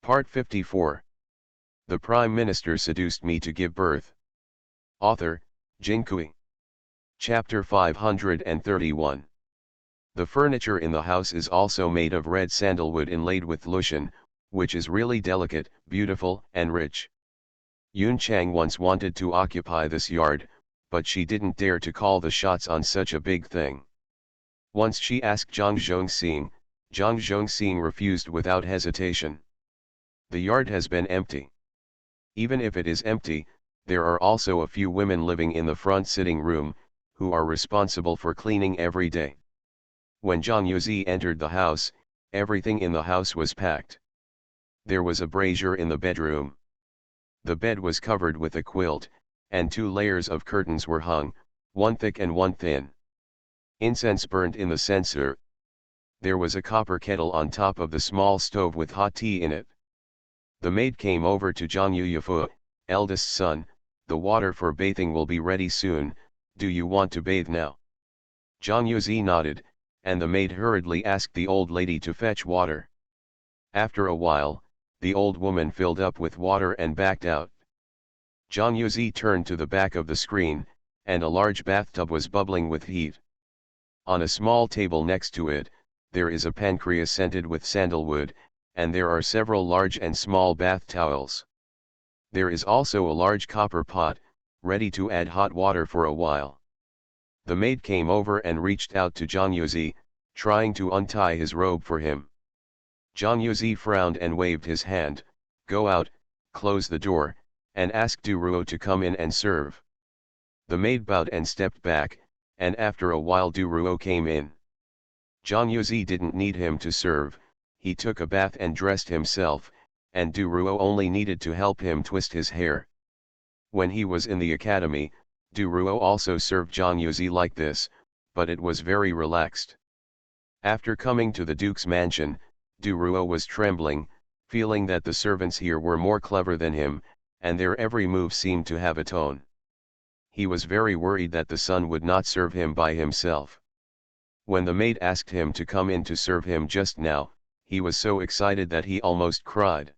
Part 54. The Prime Minister seduced me to give birth. Author, Jinkui. Chapter 531. The furniture in the house is also made of red sandalwood inlaid with lushan, which is really delicate, beautiful, and rich. Yun Chang once wanted to occupy this yard, but she didn't dare to call the shots on such a big thing. Once she asked Zhang Zhongxing refused without hesitation. The yard has been empty. Even if it is empty, there are also a few women living in the front sitting room, who are responsible for cleaning every day. When Zhang Yuzi entered the house, everything in the house was packed. There was a brazier in the bedroom. The bed was covered with a quilt, and 2 layers of curtains were hung, one thick and one thin. Incense burned in the censer. There was a copper kettle on top of the small stove with hot tea in it. The maid came over to Zhang Yuyifu, eldest son. The water for bathing will be ready soon, do you want to bathe now? Zhang Yuzi nodded, and the maid hurriedly asked the old lady to fetch water. After a while, the old woman filled up with water and backed out. Zhang Yuzi turned to the back of the screen, and a large bathtub was bubbling with heat. On a small table next to it, there is a pancreas scented with sandalwood, and there are several large and small bath towels. There is also a large copper pot, ready to add hot water for a while. The maid came over and reached out to Zhang Yuzi, trying to untie his robe for him. Zhang Yuzi frowned and waved his hand, go out, close the door, and ask Du Ruo to come in and serve. The maid bowed and stepped back, and after a while Du Ruo came in. Zhang Yuzi didn't need him to serve. He took a bath and dressed himself, and Du Ruo only needed to help him twist his hair. When he was in the academy, Du Ruo also served Zhang Yuzi like this, but it was very relaxed. After coming to the Duke's mansion, Du Ruo was trembling, feeling that the servants here were more clever than him, and their every move seemed to have a tone. He was very worried that the son would not serve him by himself. When the maid asked him to come in to serve him just now, he was so excited that he almost cried.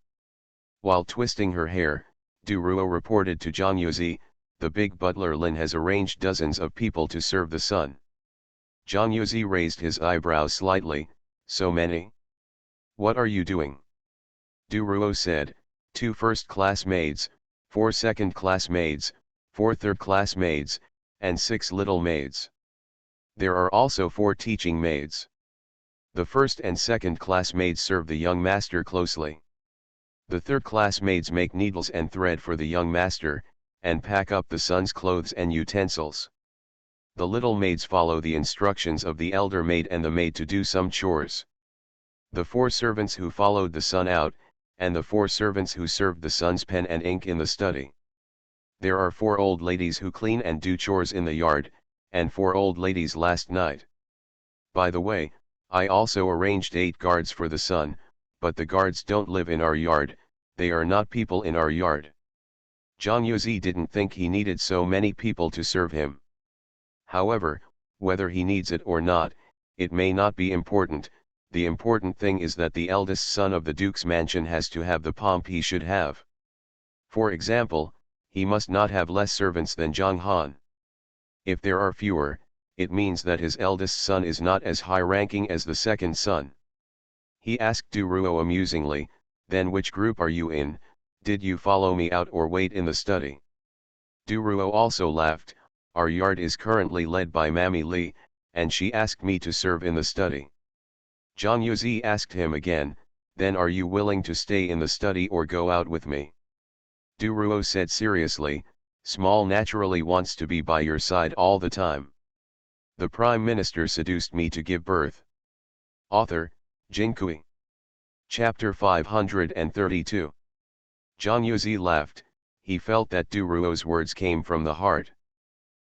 While twisting her hair, Du Ruo reported to Zhang Yuzi, the big butler Lin has arranged dozens of people to serve the son. Zhang Yuzi raised his eyebrows slightly, so many? What are you doing? Du Ruo said, 2 first-class maids, 4 second-class maids, 4 third-class maids, and 6 little maids. There are also 4 teaching maids. The first and second-class maids serve the young master closely. The third-class maids make needles and thread for the young master, and pack up the son's clothes and utensils. The little maids follow the instructions of the elder maid and the maid to do some chores. The 4 servants who followed the son out, and the 4 servants who served the son's pen and ink in the study. There are 4 old ladies who clean and do chores in the yard, and 4 old ladies last night. By the way, I also arranged 8 guards for the son, but the guards don't live in our yard, they are not people in our yard. Zhang Yuzi didn't think he needed so many people to serve him. However, whether he needs it or not, it may not be important. The important thing is that the eldest son of the Duke's mansion has to have the pomp he should have. For example, he must not have less servants than Zhang Han. If there are fewer, it means that his eldest son is not as high-ranking as the second son. He asked Du Ruo amusingly, then which group are you in, did you follow me out or wait in the study? Du Ruo also laughed, our yard is currently led by Mammy Li, and she asked me to serve in the study. Zhang Yuzi asked him again, then are you willing to stay in the study or go out with me? Du Ruo said seriously, Small naturally wants to be by your side all the time. The Prime Minister seduced me to give birth. Author, Jinkui. Chapter 532. Zhang Yuzi laughed, he felt that Du Ruo's words came from the heart.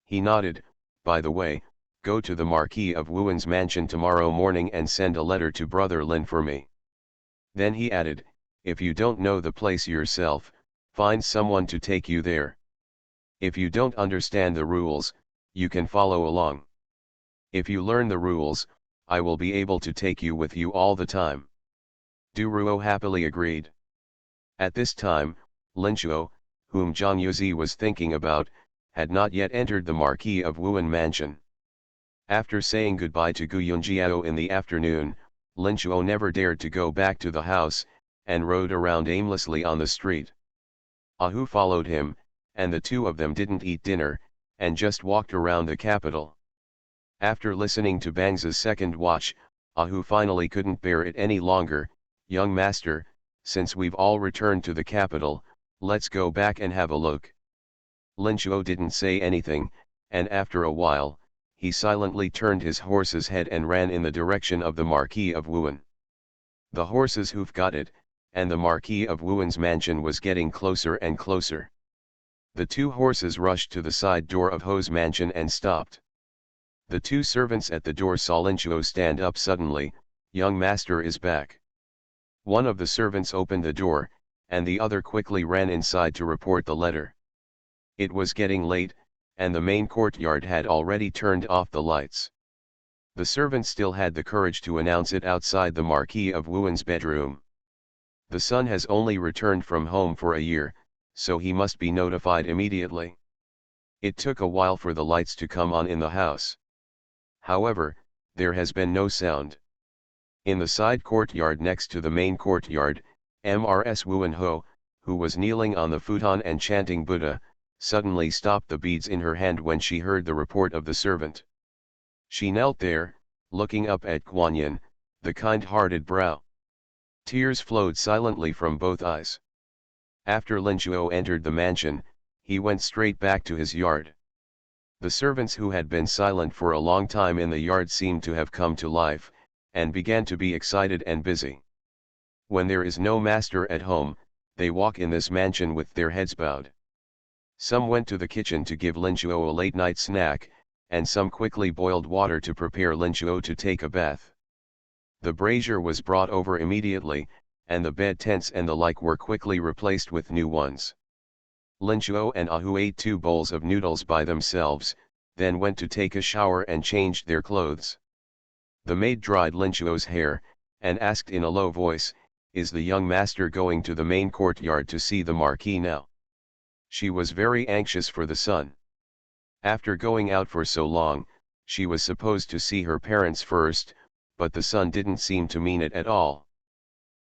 He nodded, by the way, go to the Marquis of Wuan's mansion tomorrow morning and send a letter to Brother Lin for me. Then he added, if you don't know the place yourself, find someone to take you there. If you don't understand the rules, you can follow along. If you learn the rules, I will be able to take you with you all the time. Du Ruo happily agreed. At this time, Linchuo, whom Zhang Yuzi was thinking about, had not yet entered the Marquis of Wuan mansion. After saying goodbye to Gu Yunjiao in the afternoon, Linchuo never dared to go back to the house, and rode around aimlessly on the street. Ahu followed him, and the two of them didn't eat dinner, and just walked around the capital. After listening to Bang's second watch, Ahu finally couldn't bear it any longer. "Young master, since we've all returned to the capital, let's go back and have a look." Linchuo didn't say anything, and after a while, he silently turned his horse's head and ran in the direction of the Marquis of Wuan. The horse's hoof got it, and the Marquis of Wuan's mansion was getting closer and closer. The two horses rushed to the side door of Ho's mansion and stopped. The two servants at the door saw Linchuo stand up suddenly. "Young master is back." One of the servants opened the door, and the other quickly ran inside to report the letter. It was getting late, and the main courtyard had already turned off the lights. The servant still had the courage to announce it outside the Marquis of Wuan's bedroom. The son has only returned from home for a year, so he must be notified immediately. It took a while for the lights to come on in the house. However, there has been no sound. In the side courtyard next to the main courtyard, Mrs. Wuan Ho, who was kneeling on the futon and chanting Buddha, suddenly stopped the beads in her hand when she heard the report of the servant. She knelt there, looking up at Guanyin, the kind-hearted brow. Tears flowed silently from both eyes. After Linchuo entered the mansion, he went straight back to his yard. The servants who had been silent for a long time in the yard seemed to have come to life, and began to be excited and busy. When there is no master at home, they walk in this mansion with their heads bowed. Some went to the kitchen to give Linchuo a late-night snack, and some quickly boiled water to prepare Linchuo to take a bath. The brazier was brought over immediately, and the bed tents and the like were quickly replaced with new ones. Linchuo and Ahu ate 2 bowls of noodles by themselves, then went to take a shower and changed their clothes. The maid dried Linchuo's hair, and asked in a low voice, "Is the young master going to the main courtyard to see the Marquis now?" She was very anxious for the son. After going out for so long, she was supposed to see her parents first, but the son didn't seem to mean it at all.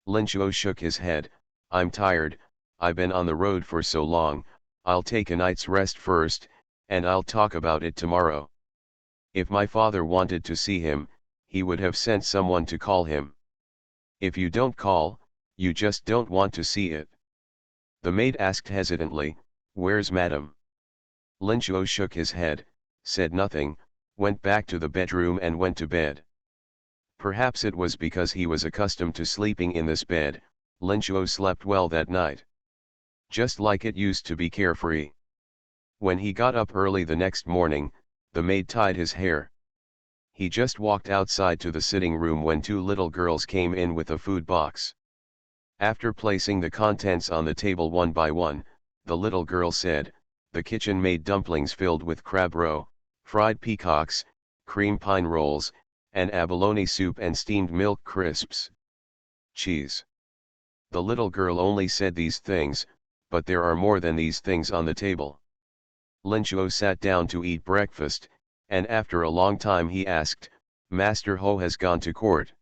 Linchuo shook his head. "I'm tired, I've been on the road for so long, I'll take a night's rest first, and I'll talk about it tomorrow. If my father wanted to see him, he would have sent someone to call him. If you don't call, you just don't want to see it." The maid asked hesitantly, "Where's madam?" Linchuo shook his head, said nothing, went back to the bedroom and went to bed. Perhaps it was because he was accustomed to sleeping in this bed, Linchuo slept well that night. Just like it used to be carefree. When he got up early the next morning, the maid tied his hair. He just walked outside to the sitting room when 2 little girls came in with a food box. After placing the contents on the table one by one, the little girl said, "The kitchen made dumplings filled with crab roe, fried peacocks, cream pine rolls, and abalone soup and steamed milk crisps. Cheese." The little girl only said these things, but there are more than these things on the table. Linchuo sat down to eat breakfast, and after a long time he asked, "Master Ho has gone to court."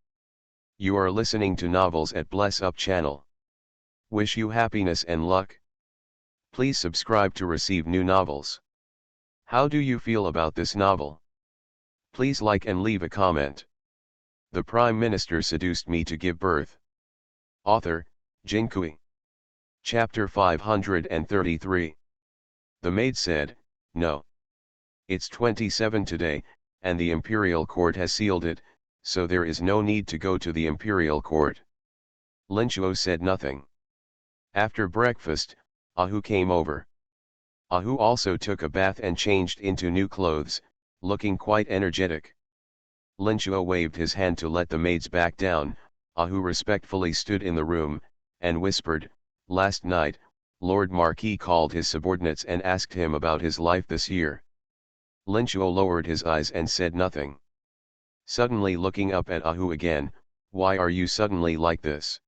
You are listening to novels at Bless Up channel. Wish you happiness and luck. Please subscribe to receive new novels. How do you feel about this novel? Please like and leave a comment. The Prime Minister seduced me to give birth. Author, Jin Kui. Chapter 533. The maid said, "No. It's 27 today, and the imperial court has sealed it, so there is no need to go to the imperial court." Linchuo said nothing. After breakfast, Ahu came over. Ahu also took a bath and changed into new clothes, looking quite energetic. Linchuo waved his hand to let the maids back down. Ahu respectfully stood in the room, and whispered, "Last night, Lord Marquis called his subordinates and asked him about his life this year." Linchuo lowered his eyes and said nothing. Suddenly looking up at Ahu again, "Why are you suddenly like this?"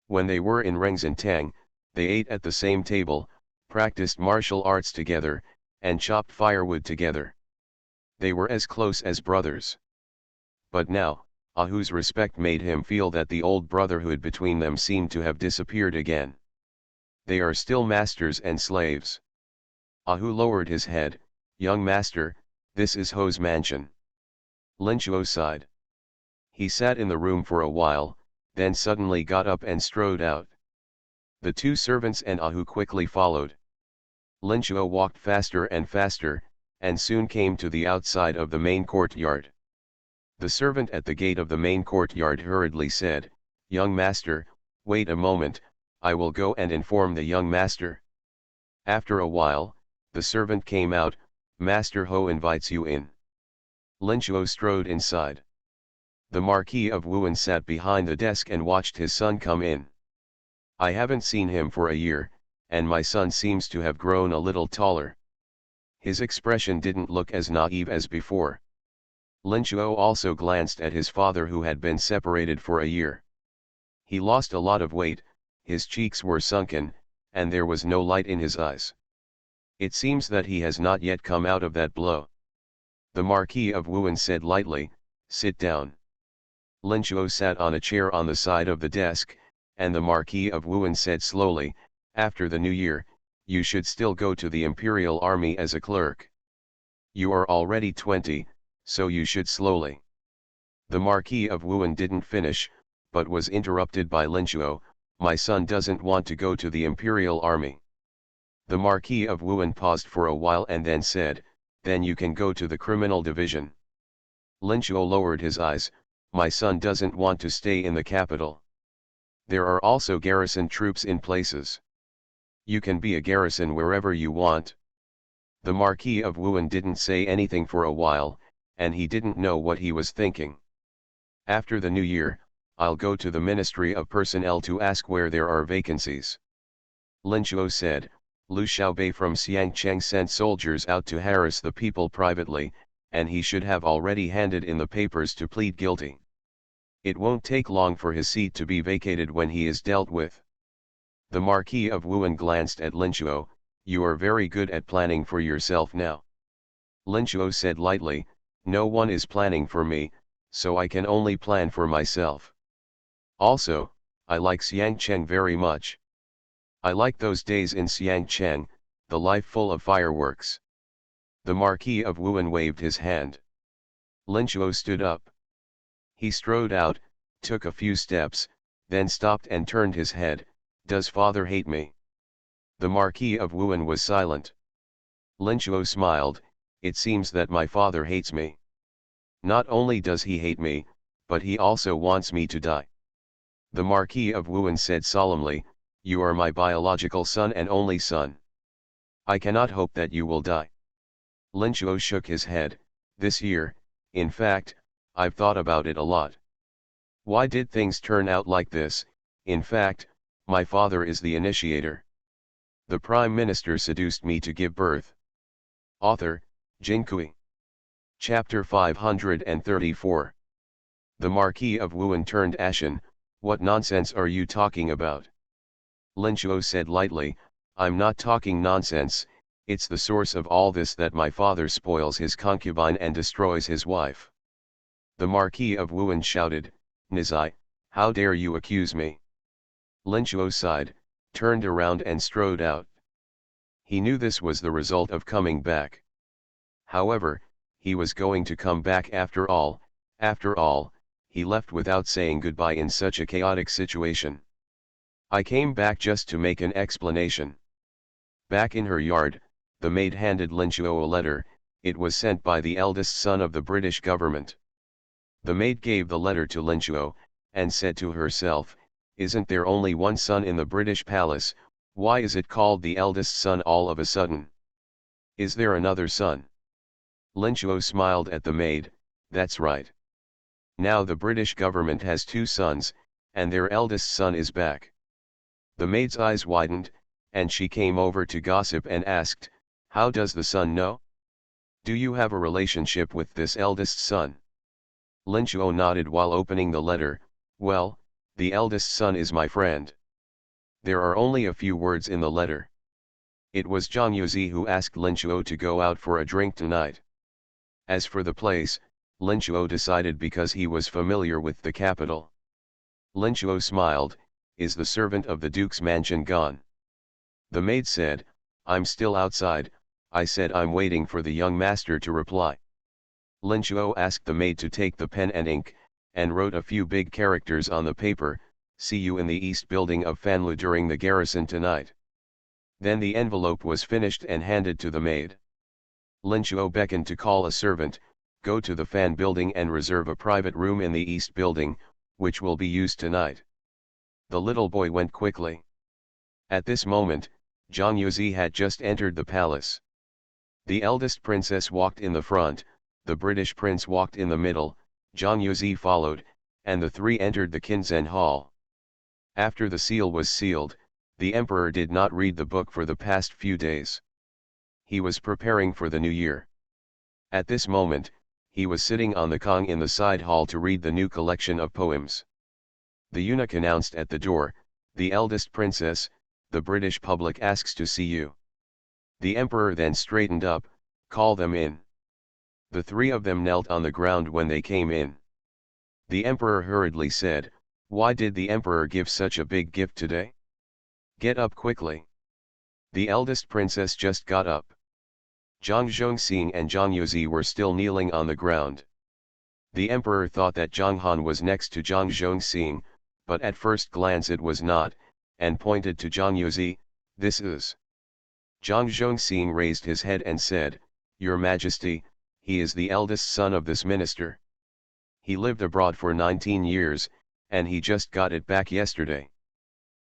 When they were in Rengzintang, They ate at the same table, practiced martial arts together, and chopped firewood together. They were as close as brothers. But now, Ahu's respect made him feel that the old brotherhood between them seemed to have disappeared again. They are still masters and slaves. Ahu lowered his head. Young master, this is Ho's mansion. Linchuo sighed. He sat in the room for a while, then suddenly got up and strode out. The two servants and Ahu quickly followed. Linchuo walked faster and faster, and soon came to the outside of the main courtyard. The servant at the gate of the main courtyard hurriedly said, "Young master, wait a moment, I will go and inform the young master." After a while, the servant came out. "Master Ho invites you in." Linchuo strode inside. The Marquis of Wuan sat behind the desk and watched his son come in. "I haven't seen him for a year, and my son seems to have grown a little taller." His expression didn't look as naive as before. Linchuo also glanced at his father, who had been separated for a year. He lost a lot of weight, his cheeks were sunken, and there was no light in his eyes. It seems that he has not yet come out of that blow. The Marquis of Wuan said lightly, "Sit down." Linchuo sat on a chair on the side of the desk, and the Marquis of Wuan said slowly, "After the new year, you should still go to the Imperial Army as a clerk. You are already 20, so you should slowly." The Marquis of Wuan didn't finish, but was interrupted by Linchuo. "My son doesn't want to go to the Imperial Army." The Marquis of Wuan paused for a while and then said, "Then you can go to the criminal division." Linchuo lowered his eyes. "My son doesn't want to stay in the capital. There are also garrison troops in places. You can be a garrison wherever you want." The Marquis of Wuan didn't say anything for a while, and he didn't know what he was thinking. "After the new year, I'll go to the Ministry of Personnel to ask where there are vacancies." Linchuo said, "Lu Xiaobei from Xiangcheng sent soldiers out to harass the people privately, and he should have already handed in the papers to plead guilty. It won't take long for his seat to be vacated when he is dealt with." The Marquis of Wuan glanced at Linchuo. "You are very good at planning for yourself now." Linchuo said lightly, "No one is planning for me, so I can only plan for myself. Also, I like Xiangcheng very much. I like those days in Xiangcheng, the life full of fireworks." The Marquis of Wuan waved his hand. Linchuo stood up. He strode out, took a few steps, then stopped and turned his head. "Does father hate me?" The Marquis of Wuan was silent. Linchuo smiled. "It seems that my father hates me. Not only does he hate me, but he also wants me to die." The Marquis of Wuan said solemnly, "You are my biological son and only son. I cannot hope that you will die." Linchuo shook his head. "This year, in fact, I've thought about it a lot. Why did things turn out like this? In fact, my father is the initiator. The Prime Minister seduced me to give birth." Author, Jinkui. Chapter 534. The Marquis of Wuan turned ashen. "What nonsense are you talking about?" Linchuo said lightly, "I'm not talking nonsense. It's the source of all this that my father spoils his concubine and destroys his wife." The Marquis of Wuan shouted, "Nizai, how dare you accuse me?" Linchuo sighed, turned around and strode out. He knew this was the result of coming back. However, he was going to come back after all. After all, he left without saying goodbye in such a chaotic situation. "I came back just to make an explanation." Back in her yard, the maid handed Linchuo a letter. It was sent by the eldest son of the British government. The maid gave the letter to Linchuo, and said to herself, "Isn't there only one son in the British palace? Why is it called the eldest son all of a sudden? Is there another son?" Linchuo smiled at the maid. "That's right. Now the British government has two sons, and their eldest son is back." The maid's eyes widened, and she came over to gossip and asked, "How does the son know? Do you have a relationship with this eldest son?" Linchuo nodded while opening the letter. "Well, the eldest son is my friend." There are only a few words in the letter. It was Zhang Yuzi who asked Lin Chuo to go out for a drink tonight. As for the place, Lin Chuo decided because he was familiar with the capital. Lin Chuo smiled. Is the servant of the Duke's mansion gone? The maid said, I'm still outside. I said I'm waiting for the young master to reply. Lin Chuo asked the maid to take the pen and ink, and wrote a few big characters on the paper, see you in the east building of Fanlu during the garrison tonight. Then the envelope was finished and handed to the maid. Lin Chuo beckoned to call a servant, go to the Fan building and reserve a private room in the east building, which will be used tonight. The little boy went quickly. At this moment, Zhang Yuzi had just entered the palace. The eldest princess walked in the front, the British prince walked in the middle, Zhang Yuzi followed, and the three entered the Kinzen hall. After the seal was sealed, the emperor did not read the book for the past few days. He was preparing for the new year. At this moment, he was sitting on the kong in the side hall to read the new collection of poems. The eunuch announced at the door, the eldest princess, the British public asks to see you. The emperor then straightened up, call them in. The three of them knelt on the ground when they came in. The emperor hurriedly said, why did the emperor give such a big gift today? Get up quickly. The eldest princess just got up. Zhang Zhongxing and Zhang Yuzi were still kneeling on the ground. The emperor thought that Zhang Han was next to Zhang Zhongxing, but at first glance it was not, and pointed to Zhang Yuzi, this is. Zhang Zhongxing raised his head and said, Your Majesty, he is the eldest son of this minister. He lived abroad for 19 years, and he just got it back yesterday.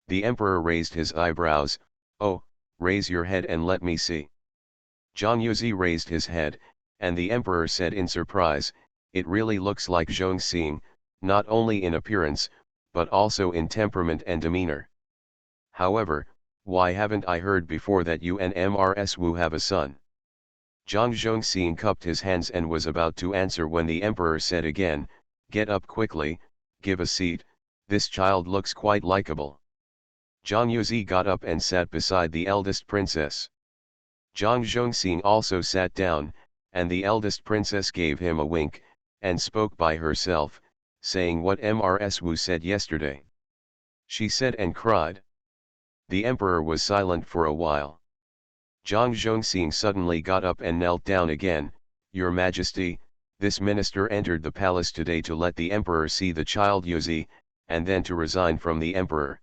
The emperor raised his eyebrows, oh, raise your head and let me see. Zhang Yuzi raised his head, and the emperor said in surprise, it really looks like Zhongxing, not only in appearance, but also in temperament and demeanor. However, why haven't I heard before that you and Mrs. Wu have a son? Zhang Zhongxing cupped his hands and was about to answer when the emperor said again, get up quickly, give a seat, this child looks quite likable. Zhang Yuzi got up and sat beside the eldest princess. Zhang Zhongxing also sat down, and the eldest princess gave him a wink, and spoke by herself, saying what Mrs. Wu said yesterday. She said and cried. The emperor was silent for a while. Zhang Zhongxing suddenly got up and knelt down again, Your Majesty, this minister entered the palace today to let the emperor see the child Yuzi, and then to resign from the emperor.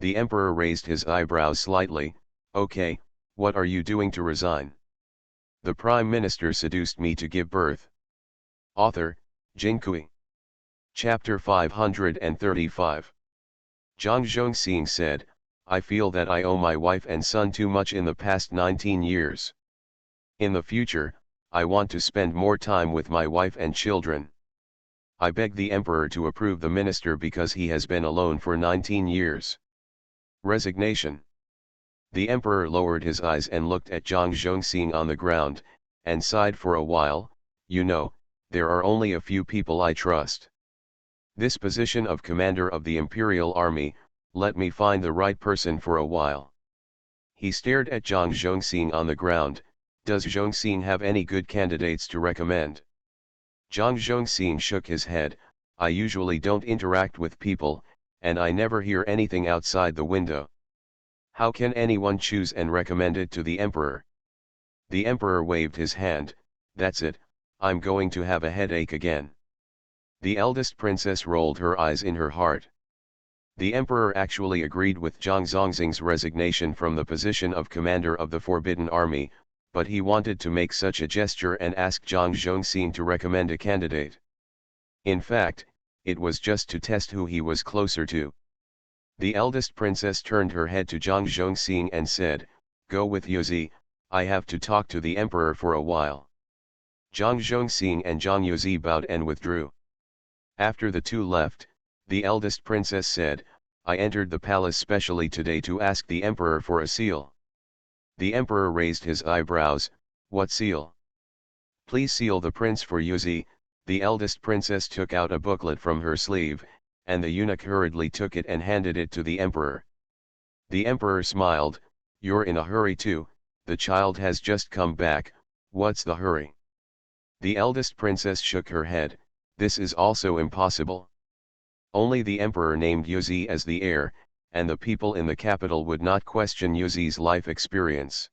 The emperor raised his eyebrows slightly, okay, what are you doing to resign? The prime minister seduced me to give birth. Author, Jin Kui. Chapter 535. Zhang Zhongxing said, I feel that I owe my wife and son too much in the past 19 years. In the future, I want to spend more time with my wife and children. I beg the emperor to approve the minister because he has been alone for 19 years. Resignation. The emperor lowered his eyes and looked at Zhang Zhongxing on the ground, and sighed for a while, you know, there are only a few people I trust. This position of commander of the imperial army, let me find the right person for a while. He stared at Zhang Zhongxing on the ground, does Zhongxing have any good candidates to recommend? Zhang Zhongxing shook his head, I usually don't interact with people, and I never hear anything outside the window. How can anyone choose and recommend it to the emperor? The emperor waved his hand, that's it, I'm going to have a headache again. The eldest princess rolled her eyes in her heart. The emperor actually agreed with Zhang Zhongxing's resignation from the position of commander of the Forbidden Army, but he wanted to make such a gesture and ask Zhang Zhongxing to recommend a candidate. In fact, it was just to test who he was closer to. The eldest princess turned her head to Zhang Zhongxing and said, go with Yuzi, I have to talk to the emperor for a while. Zhang Zhongxing and Zhang Yuzi bowed and withdrew. After the two left, the eldest princess said, I entered the palace specially today to ask the emperor for a seal. The emperor raised his eyebrows, what seal? Please seal the prince for Yuzi. The eldest princess took out a booklet from her sleeve, and the eunuch hurriedly took it and handed it to the emperor. The emperor smiled, "You're in a hurry too, the child has just come back, what's the hurry?" The eldest princess shook her head, "This is also impossible. Only the emperor named Yuzi as the heir, and the people in the capital would not question Yuzi's life experience.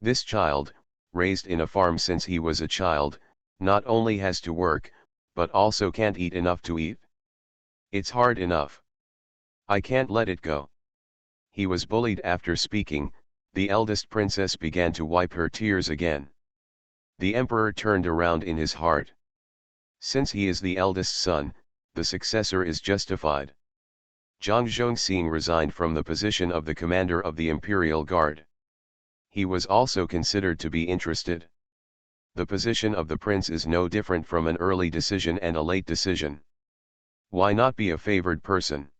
This child, raised in a farm since he was a child, not only has to work, but also can't eat enough to eat. It's hard enough. I can't let it go." He was bullied. After speaking, the eldest princess began to wipe her tears again. The emperor turned around in his heart. Since he is the eldest son, the successor is justified. Zhang Zhongxing resigned from the position of the commander of the Imperial Guard. He was also considered to be interested. The position of the prince is no different from an early decision and a late decision. Why not be a favored person?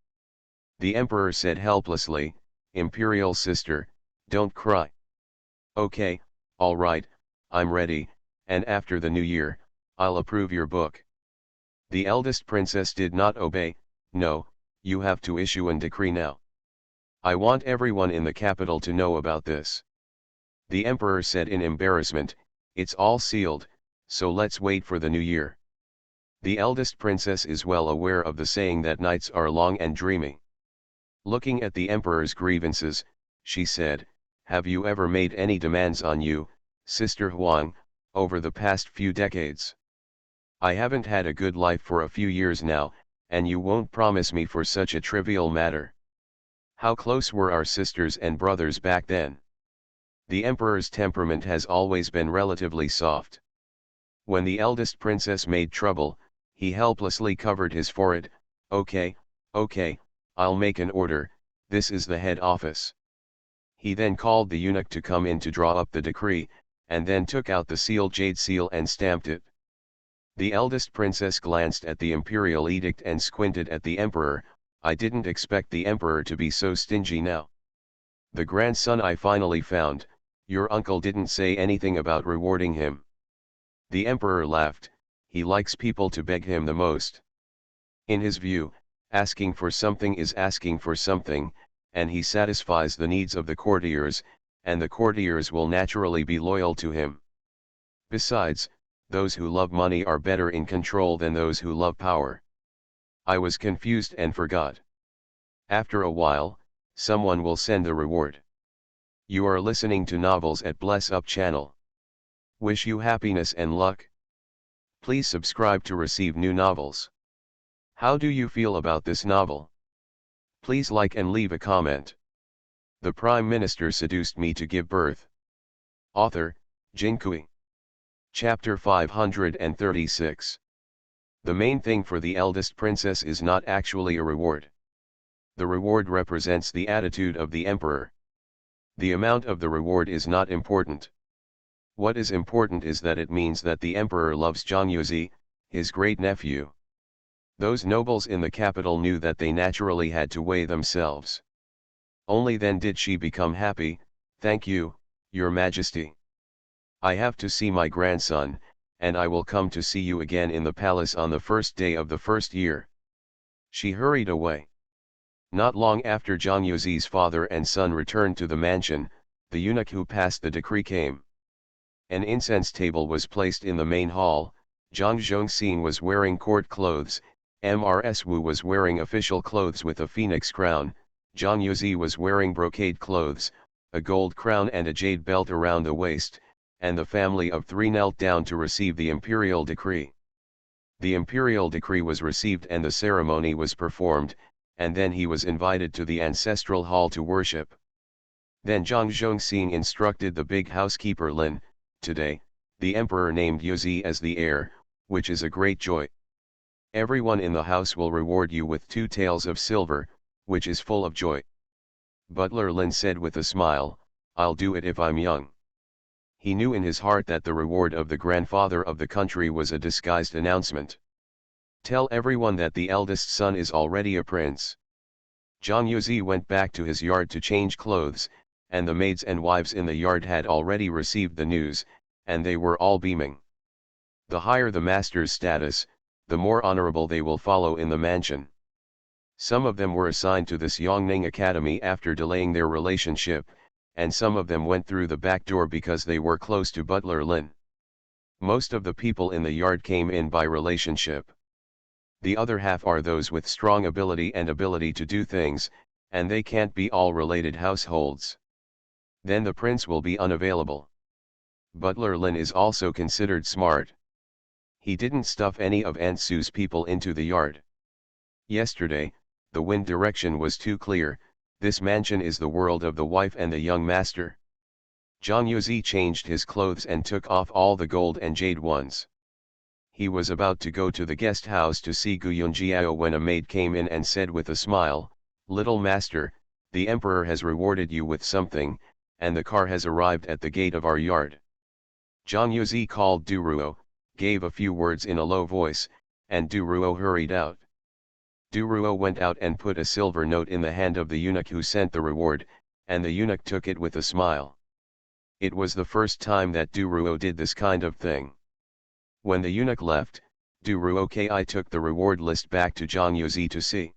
The emperor said helplessly, "Imperial sister, don't cry. Okay, all right, I'm ready, and after the new year, I'll approve your book." The eldest princess did not obey. "No, you have to issue a decree now. I want everyone in the capital to know about this." The emperor said in embarrassment, "It's all sealed, so let's wait for the new year." The eldest princess is well aware of the saying that nights are long and dreamy. Looking at the emperor's grievances, she said, "Have you ever made any demands on you, Sister Huang, over the past few decades? I haven't had a good life for a few years now, and you won't promise me for such a trivial matter. How close were our sisters and brothers back then?" The emperor's temperament has always been relatively soft. When the eldest princess made trouble, he helplessly covered his forehead. Okay, I'll make an order, this is the head office." He then called the eunuch to come in to draw up the decree, and then took out the sealed jade seal and stamped it. The eldest princess glanced at the imperial edict and squinted at the emperor. "I didn't expect the emperor to be so stingy now. The grandson I finally found, your uncle didn't say anything about rewarding him." The emperor laughed, "He likes people to beg him the most. In his view, asking for something is asking for something, and he satisfies the needs of the courtiers, and the courtiers will naturally be loyal to him. Besides, those who love money are better in control than those who love power. I was confused and forgot. After a while, someone will send the reward." You are listening to Novels at Bless Up channel. Wish you happiness and luck. Please subscribe to receive new novels. How do you feel about this novel? Please like and leave a comment. The Prime Minister seduced me to give birth. Author, Jinkui. Chapter 536. The main thing for the eldest princess is not actually a reward. The reward represents the attitude of the emperor. The amount of the reward is not important. What is important is that it means that the emperor loves Zhang Yuzi, his great-nephew. Those nobles in the capital knew that they naturally had to weigh themselves. Only then did she become happy. "Thank you, Your Majesty. I have to see my grandson, and I will come to see you again in the palace on the first day of the first year." She hurried away. Not long after Zhang Yuzi's father and son returned to the mansion, the eunuch who passed the decree came. An incense table was placed in the main hall. Zhang Zhongxing was wearing court clothes, Mrs. Wu was wearing official clothes with a phoenix crown, Zhang Yuzi was wearing brocade clothes, a gold crown and a jade belt around the waist, and the family of three knelt down to receive the imperial decree. The imperial decree was received and the ceremony was performed, and then he was invited to the ancestral hall to worship. Then Zhang Zhongxing instructed the big housekeeper Lin, "Today, the emperor named Yuzi as the heir, which is a great joy. Everyone in the house will reward you with 2 taels of silver, which is full of joy." Butler Lin said with a smile, "I'll do it if I'm young." He knew in his heart that the reward of the grandfather of the country was a disguised announcement. "Tell everyone that the eldest son is already a prince." Zhang Yuzi went back to his yard to change clothes, and the maids and wives in the yard had already received the news, and they were all beaming. The higher the master's status, the more honorable they will follow in the mansion. Some of them were assigned to this Yongning Academy after delaying their relationship, and some of them went through the back door because they were close to Butler Lin. Most of the people in the yard came in by relationship. The other half are those with strong ability and ability to do things, and they can't be all related households. Then the prince will be unavailable. Butler Lin is also considered smart. He didn't stuff any of Aunt Sue's people into the yard. Yesterday, the wind direction was too clear. This mansion is the world of the wife and the young master. Zhang Yuzi changed his clothes and took off all the gold and jade ones. He was about to go to the guest house to see Gu Yunjiao when a maid came in and said with a smile, "Little master, the emperor has rewarded you with something, and the car has arrived at the gate of our yard." Zhang Yuzi called Du Ruo, gave a few words in a low voice, and Du Ruo hurried out. Du Ruo went out and put a silver note in the hand of the eunuch who sent the reward, and the eunuch took it with a smile. It was the first time that Du Ruo did this kind of thing. When the eunuch left, Du Ruo Ki took the reward list back to Zhang Yuzi to see.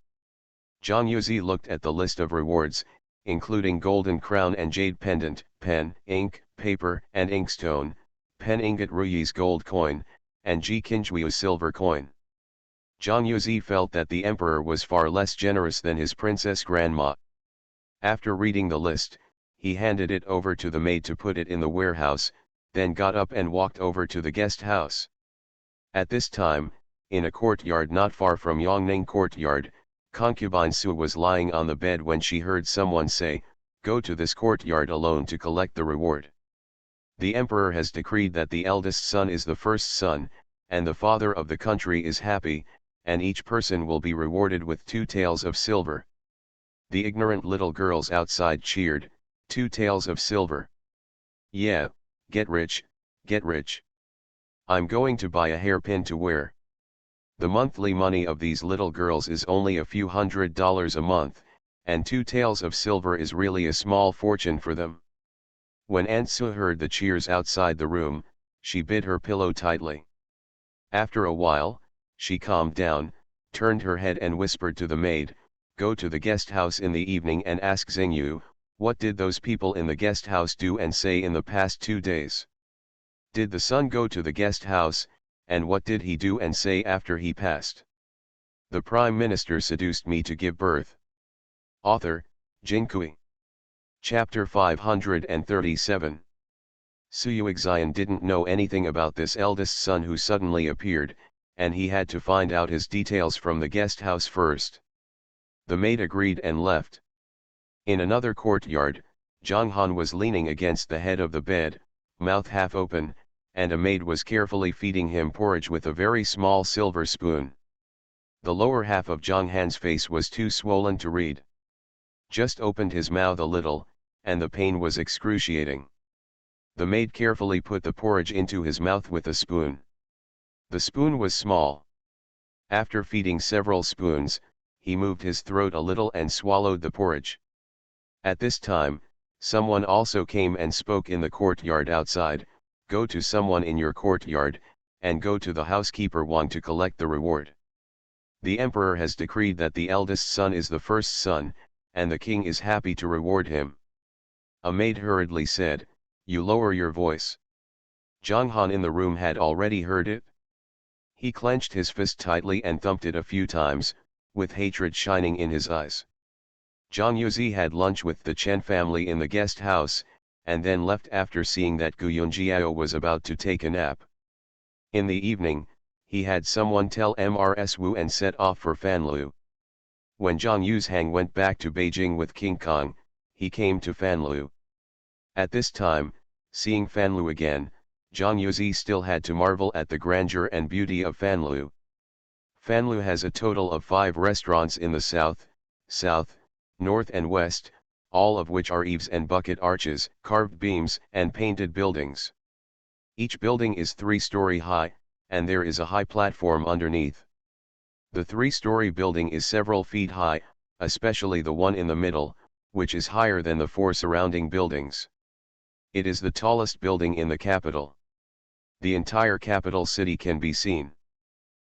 Zhang Yuzi looked at the list of rewards, including golden crown and jade pendant, pen, ink, paper and inkstone, pen ingot Ruyi's gold coin, and Ji Qinjui's silver coin. Zhang Yuzi felt that the emperor was far less generous than his princess grandma. After reading the list, he handed it over to the maid to put it in the warehouse, then got up and walked over to the guest house. At this time, in a courtyard not far from Yongning Courtyard, concubine Su was lying on the bed when she heard someone say, "Go to this courtyard alone to collect the reward. The emperor has decreed that the eldest son is the first son, and the father of the country is happy, and each person will be rewarded with 2 taels of silver." The ignorant little girls outside cheered, "2 taels of silver. Yeah, get rich, get rich. I'm going to buy a hairpin to wear." The monthly money of these little girls is only a few $100s a month, and 2 taels of silver is really a small fortune for them. When Aunt Su heard the cheers outside the room, she bit her pillow tightly. After a while, she calmed down, turned her head and whispered to the maid, "Go to the guest house in the evening and ask Xingyu, what did those people in the guest house do and say in the past 2 days? Did the son go to the guest house, and what did he do and say after he passed? The Prime Minister seduced me to give birth." Author, Jinkui. Chapter 537. Suyuxian didn't know anything about this eldest son who suddenly appeared, and he had to find out his details from the guest house first. The maid agreed and left. In another courtyard, Zhang Han was leaning against the head of the bed, mouth half open, and a maid was carefully feeding him porridge with a very small silver spoon. The lower half of Zhang Han's face was too swollen to read. Just opened his mouth a little, and the pain was excruciating. The maid carefully put the porridge into his mouth with a spoon. The spoon was small. After feeding several spoons, he moved his throat a little and swallowed the porridge. At this time, someone also came and spoke in the courtyard outside, "Go to someone in your courtyard, and go to the housekeeper Wang to collect the reward. The emperor has decreed that the eldest son is the first son, and the king is happy to reward him." A maid hurriedly said, "You lower your voice." Zhang Han in the room had already heard it. He clenched his fist tightly and thumped it a few times, with hatred shining in his eyes. Zhang Yuzi had lunch with the Chen family in the guest house, and then left after seeing that Gu Yunjiao was about to take a nap. In the evening, he had someone tell Mrs. Wu and set off for Fanlu. When Zhang Yuzhang went back to Beijing with King Kong, he came to Fanlu. At this time, seeing Fanlu again, Zhang Yuzi still had to marvel at the grandeur and beauty of Fanlu. Fanlu has a total of 5 restaurants in the south, north and west, all of which are eaves and bucket arches, carved beams and painted buildings. Each building is 3-story high, and there is a high platform underneath. The 3-story building is several feet high, especially the one in the middle, which is higher than the 4 surrounding buildings. It is the tallest building in the capital. The entire capital city can be seen.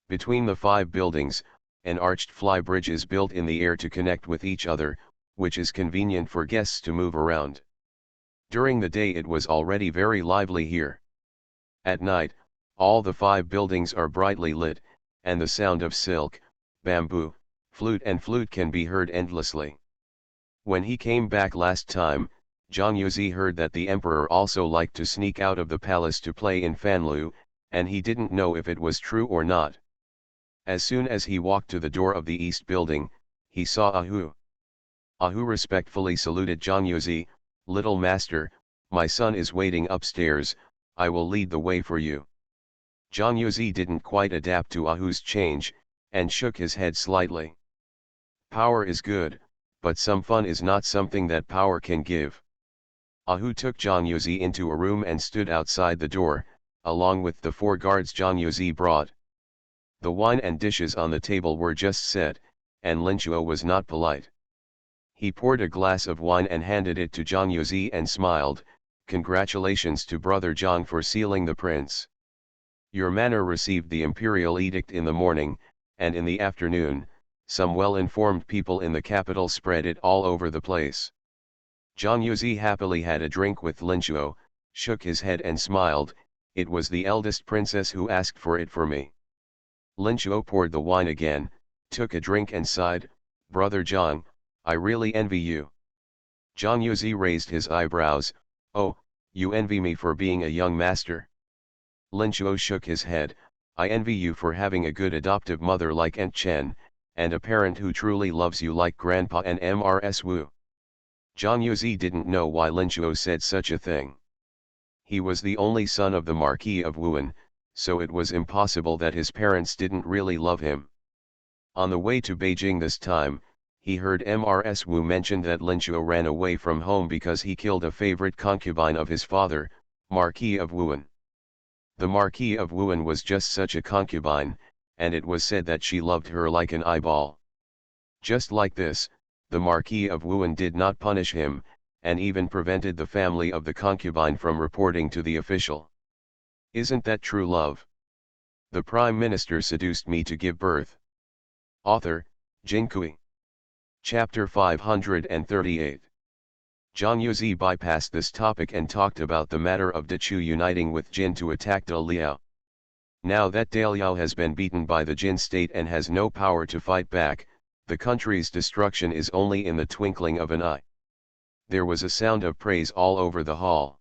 Between the 5 buildings, An arched fly bridge is built in the air to connect with each other, which is convenient for guests to move around. During the day it was already very lively here. At night, all the 5 buildings are brightly lit, and the sound of silk, bamboo, flute can be heard endlessly. When he came back last time, Zhang Yuzi heard that the emperor also liked to sneak out of the palace to play in Fanlu, and he didn't know if it was true or not. As soon as he walked to the door of the east building, he saw Ahu. Ahu respectfully saluted Zhang Yuzi, "Little master, my son is waiting upstairs, I will lead the way for you." Zhang Yuzi didn't quite adapt to Ahu's change, and shook his head slightly. Power is good, but some fun is not something that power can give. Ahu took Zhang Yuzi into a room and stood outside the door, along with the 4 guards Zhang Yuzi brought. The wine and dishes on the table were just set, and Linchuo was not polite. He poured a glass of wine and handed it to Zhang Yuzi and smiled, "Congratulations to brother Zhang for sealing the prince. Your manor received the imperial edict in the morning, and in the afternoon, some well-informed people in the capital spread it all over the place." Zhang Yuzi happily had a drink with Linchuo, shook his head and smiled, "It was the eldest princess who asked for it for me." Linchuo poured the wine again, took a drink and sighed, "Brother Zhang, I really envy you." Zhang Yuzi raised his eyebrows, "Oh, you envy me for being a young master?" Linchuo shook his head, "I envy you for having a good adoptive mother like Aunt Chen, and a parent who truly loves you like Grandpa and Mrs. Wu." Zhang Yuzi didn't know why Linchuo said such a thing. He was the only son of the Marquis of Wuhan, so it was impossible that his parents didn't really love him. On the way to Beijing this time, he heard Mrs. Wu mention that Linchuo ran away from home because he killed a favorite concubine of his father, Marquis of Wuhan. The Marquis of Wuhan was just such a concubine, and it was said that she loved her like an eyeball. Just like this, the Marquis of Wuhan did not punish him, and even prevented the family of the concubine from reporting to the official. Isn't that true love? The Prime Minister seduced me to give birth. Author, Jinkui. Chapter 538. Zhang Yuzi bypassed this topic and talked about the matter of Dechu uniting with Jin to attack De Liao. Now that De Liao has been beaten by the Jin state and has no power to fight back, the country's destruction is only in the twinkling of an eye. There was a sound of praise all over the hall.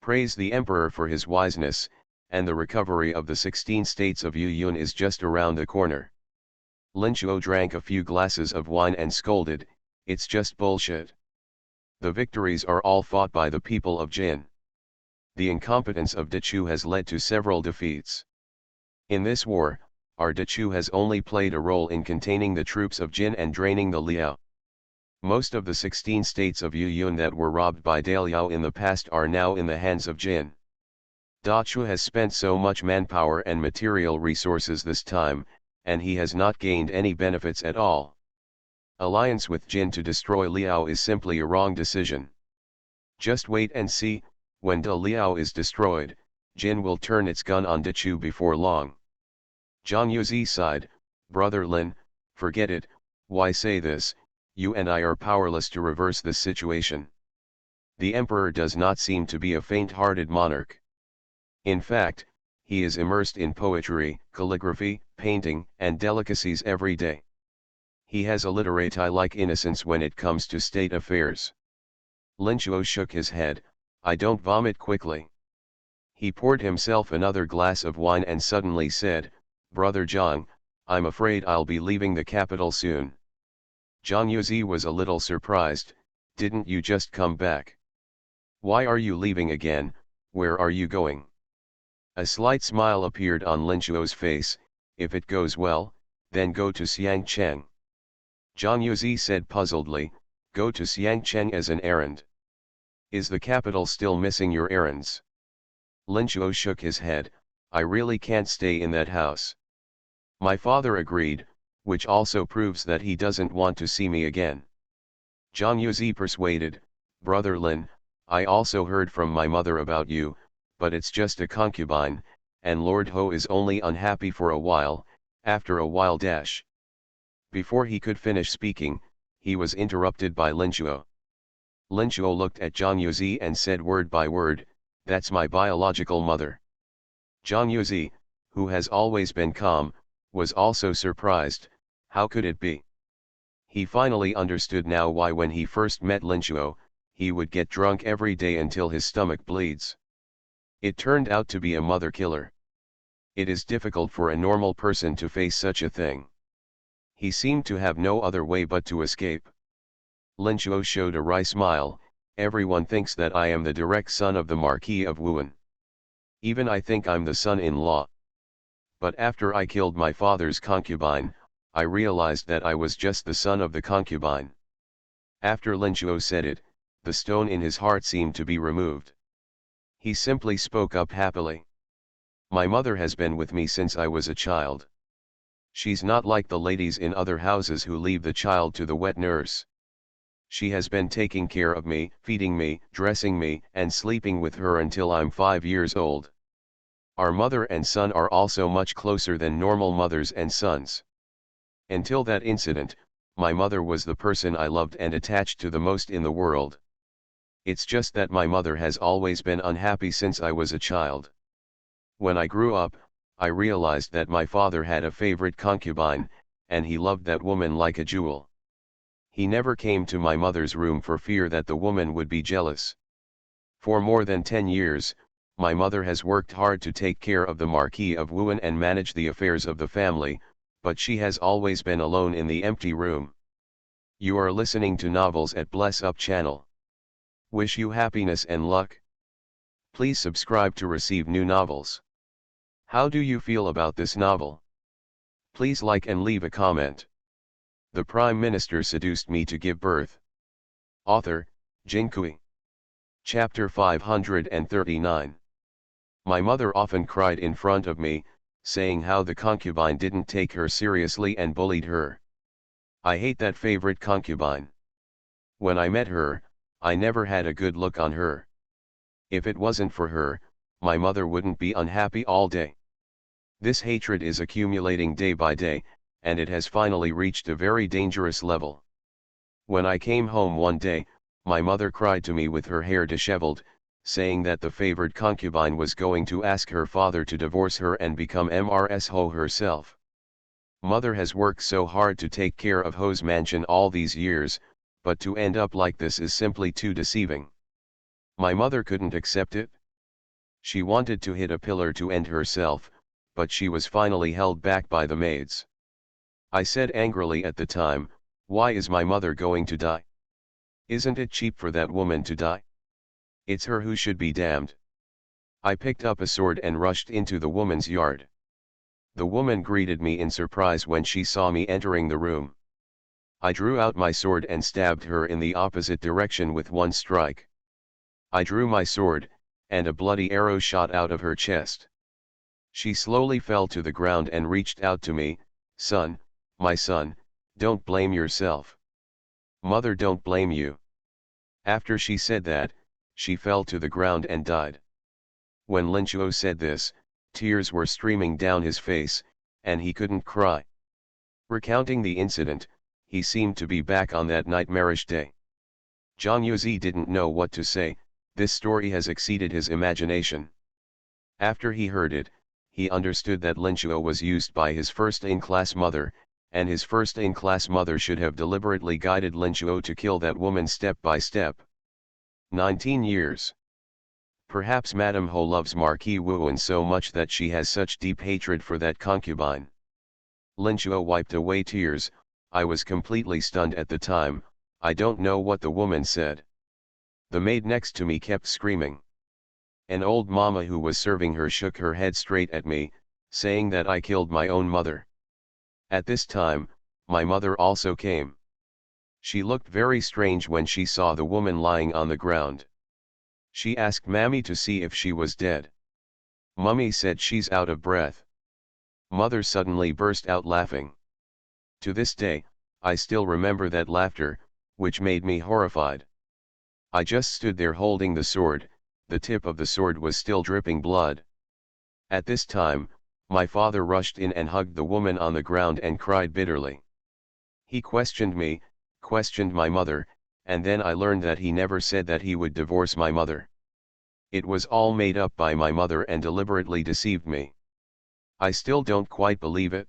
Praise the emperor for his wiseness, and the recovery of the 16 states of Yuyun is just around the corner. Linchuo drank a few glasses of wine and scolded, "It's just bullshit. The victories are all fought by the people of Jin. The incompetence of Dechu has led to several defeats. In this war, our Dechu has only played a role in containing the troops of Jin and draining the Liao. Most of the 16 states of Yuyun that were robbed by De Liao in the past are now in the hands of Jin. Dachu has spent so much manpower and material resources this time, and he has not gained any benefits at all. Alliance with Jin to destroy Liao is simply a wrong decision. Just wait and see, when De Liao is destroyed, Jin will turn its gun on Dechu before long." Zhang Yuzi sighed, "Brother Lin, forget it, why say this, you and I are powerless to reverse this situation. The emperor does not seem to be a faint-hearted monarch. In fact, he is immersed in poetry, calligraphy, painting, and delicacies every day. He has a literati-like innocence when it comes to state affairs." Linchuo shook his head, "I don't vomit quickly." He poured himself another glass of wine and suddenly said, "Brother Zhang, I'm afraid I'll be leaving the capital soon." Zhang Yuzi was a little surprised, "Didn't you just come back? Why are you leaving again, where are you going?" A slight smile appeared on Linchuo's face, "If it goes well, then go to Xiangcheng." Zhang Yuzi said puzzledly, "Go to Xiangcheng as an errand? Is the capital still missing your errands?" Linchuo shook his head, "I really can't stay in that house." My father agreed, which also proves that he doesn't want to see me again. Zhang Yuzi persuaded, "Brother Lin, I also heard from my mother about you, but it's just a concubine, and Lord Ho is only unhappy for a while, after a while dash." Before he could finish speaking, he was interrupted by Linchuo. Linchuo looked at Zhang Yuzi and said word by word, "That's my biological mother." Zhang Yuzi, who has always been calm, was also surprised. How could it be? He finally understood now why when he first met Linchuo, he would get drunk every day until his stomach bleeds. It turned out to be a mother killer. It is difficult for a normal person to face such a thing. He seemed to have no other way but to escape. Linchuo showed a wry smile. Everyone thinks that I am the direct son of the Marquis of Wuhan. Even I think I'm the son-in-law. But after I killed my father's concubine, I realized that I was just the son of the concubine. After Linchuo said it, the stone in his heart seemed to be removed. He simply spoke up happily. My mother has been with me since I was a child. She's not like the ladies in other houses who leave the child to the wet nurse. She has been taking care of me, feeding me, dressing me, and sleeping with her until I'm 5 years old. Our mother and son are also much closer than normal mothers and sons. Until that incident, my mother was the person I loved and attached to the most in the world. It's just that my mother has always been unhappy since I was a child. When I grew up, I realized that my father had a favorite concubine, and he loved that woman like a jewel. He never came to my mother's room for fear that the woman would be jealous. For more than 10 years, my mother has worked hard to take care of the Marquis of Wuhan and manage the affairs of the family, but she has always been alone in the empty room. You are listening to Novels at Bless Up channel. Wish you happiness and luck. Please subscribe to receive new novels. How do you feel about this novel? Please like and leave a comment. The Prime Minister seduced me to give birth. Author, Jin Kui. Chapter 539. My mother often cried in front of me, saying how the concubine didn't take her seriously and bullied her. I hate that favorite concubine. When I met her, I never had a good look on her. If it wasn't for her, my mother wouldn't be unhappy all day. This hatred is accumulating day by day, and it has finally reached a very dangerous level. When I came home one day, my mother cried to me with her hair disheveled, saying that the favored concubine was going to ask her father to divorce her and become Mrs. Ho herself. Mother has worked so hard to take care of Ho's mansion all these years, but to end up like this is simply too deceiving. My mother couldn't accept it. She wanted to hit a pillar to end herself, but she was finally held back by the maids. I said angrily at the time, "Why is my mother going to die? Isn't it cheap for that woman to die? It's her who should be damned." I picked up a sword and rushed into the woman's yard. The woman greeted me in surprise when she saw me entering the room. I drew out my sword and stabbed her in the opposite direction with one strike. I drew my sword, and a bloody arrow shot out of her chest. She slowly fell to the ground and reached out to me, "Son, my son, don't blame yourself. Mother don't blame you." After she said that, she fell to the ground and died. When Linchuo said this, tears were streaming down his face, and he couldn't cry. Recounting the incident, he seemed to be back on that nightmarish day. Zhang Yuzi didn't know what to say. This story has exceeded his imagination. After he heard it, he understood that Linchuo was used by his first-in-class mother, and his first-in-class mother should have deliberately guided Linchuo to kill that woman step by step. 19 years. Perhaps Madame Ho loves Marquis Wuhan so much that she has such deep hatred for that concubine. Linchuo wiped away tears. I was completely stunned at the time. I don't know what the woman said. The maid next to me kept screaming. An old mama who was serving her shook her head straight at me, saying that I killed my own mother. At this time, my mother also came. She looked very strange when she saw the woman lying on the ground. She asked Mammy to see if she was dead. Mummy said she's out of breath. Mother suddenly burst out laughing. To this day, I still remember that laughter, which made me horrified. I just stood there holding the sword. The tip of the sword was still dripping blood. At this time, my father rushed in and hugged the woman on the ground and cried bitterly. He questioned me, questioned my mother, and then I learned that he never said that he would divorce my mother. It was all made up by my mother and deliberately deceived me. I still don't quite believe it.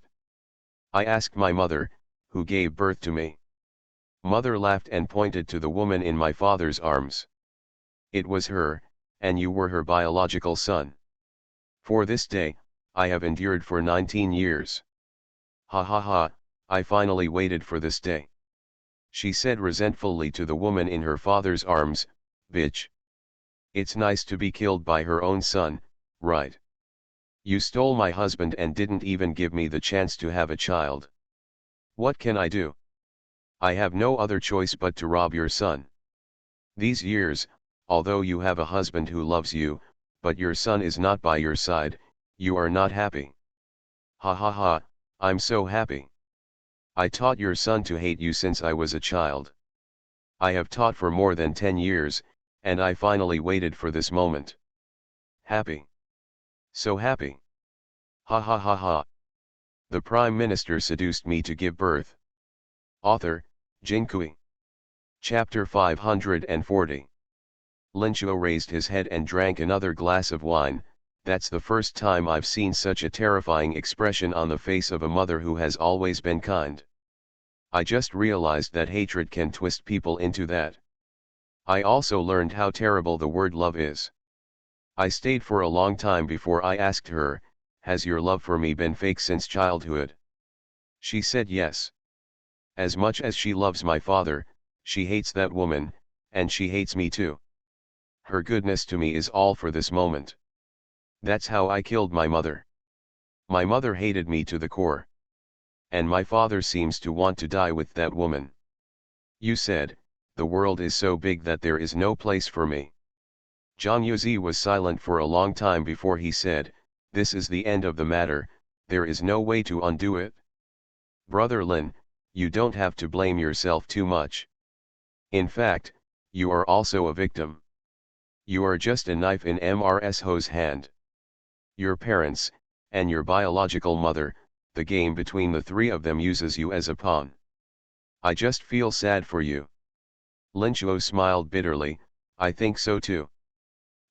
I asked my mother, who gave birth to me. Mother laughed and pointed to the woman in my father's arms. It was her, and you were her biological son. For this day, I have endured for 19 years. Ha ha ha, I finally waited for this day. She said resentfully to the woman in her father's arms, bitch. It's nice to be killed by her own son, right? You stole my husband and didn't even give me the chance to have a child. What can I do? I have no other choice but to rob your son. These years, although you have a husband who loves you, but your son is not by your side, you are not happy. Ha ha ha, I'm so happy. I taught your son to hate you since I was a child. I have taught for more than 10 years, and I finally waited for this moment. Happy. So happy. Ha ha ha ha. The Prime Minister seduced me to give birth. Author, Jinkui. Chapter 540. Linchuo raised his head and drank another glass of wine. That's the first time I've seen such a terrifying expression on the face of a mother who has always been kind. I just realized that hatred can twist people into that. I also learned how terrible the word love is. I stayed for a long time before I asked her, has your love for me been fake since childhood? She said yes. As much as she loves my father, she hates that woman, and she hates me too. Her goodness to me is all for this moment. That's how I killed my mother. My mother hated me to the core. And my father seems to want to die with that woman. You said, the world is so big that there is no place for me. Zhang Yuzi was silent for a long time before he said, this is the end of the matter, there is no way to undo it. Brother Lin, you don't have to blame yourself too much. In fact, you are also a victim. You are just a knife in Mrs. Ho's hand. Your parents, and your biological mother, the game between the three of them uses you as a pawn. I just feel sad for you. Linchuo smiled bitterly, I think so too.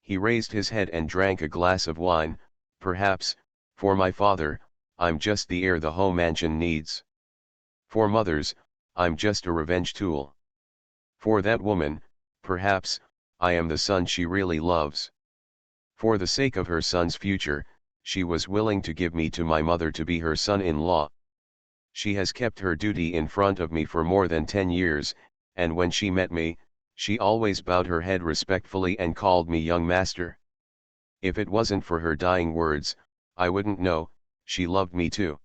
He raised his head and drank a glass of wine. Perhaps, for my father, I'm just the heir the Ho mansion needs. For mothers, I'm just a revenge tool. For that woman, perhaps, I am the son she really loves. For the sake of her son's future, she was willing to give me to my mother to be her son-in-law. She has kept her duty in front of me for more than 10 years, and when she met me, she always bowed her head respectfully and called me young master. If it wasn't for her dying words, I wouldn't know, she loved me too.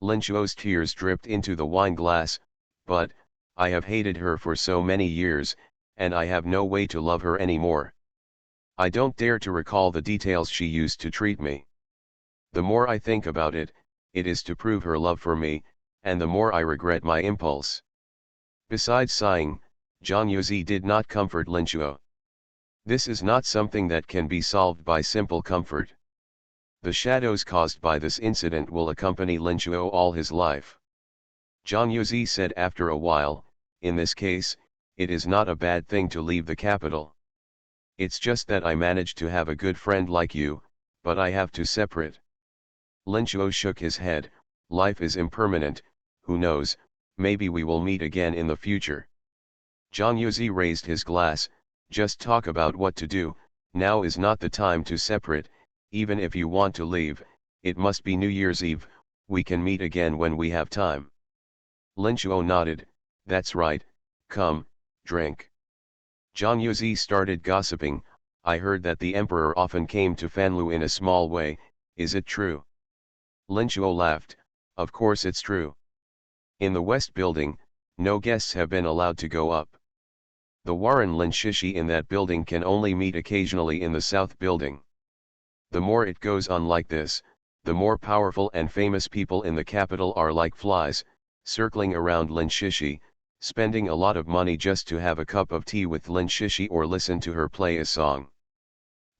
Linchuo's tears dripped into the wine glass, but, I have hated her for so many years, and I have no way to love her anymore. I don't dare to recall the details she used to treat me. The more I think about it, it is to prove her love for me, and the more I regret my impulse. Besides sighing, Zhang Yuzi did not comfort Linchuo. This is not something that can be solved by simple comfort. The shadows caused by this incident will accompany Linchuo all his life. Zhang Yuzi said after a while, in this case, it is not a bad thing to leave the capital. It's just that I managed to have a good friend like you, but I have to separate. Linchuo shook his head, life is impermanent, who knows, maybe we will meet again in the future. Zhang Yuzi raised his glass, just talk about what to do, now is not the time to separate, even if you want to leave, it must be New Year's Eve, we can meet again when we have time. Linchuo nodded, that's right, come, drink. Zhang Yuzi started gossiping, I heard that the emperor often came to Fanlu in a small way, is it true? Linchuo laughed, of course it's true. In the west building, no guests have been allowed to go up. The Warren Lin Shishi in that building can only meet occasionally in the south building. The more it goes on like this, the more powerful and famous people in the capital are like flies, circling around Lin Shishi, spending a lot of money just to have a cup of tea with Lin Shishi or listen to her play a song.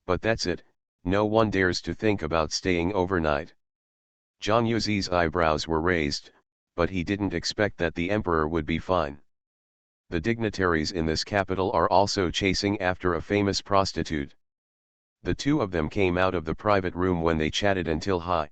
But that's it, no one dares to think about staying overnight. Zhang Yuzi's eyebrows were raised, but he didn't expect that the emperor would be fine. The dignitaries in this capital are also chasing after a famous prostitute. The two of them came out of the private room when they chatted until high.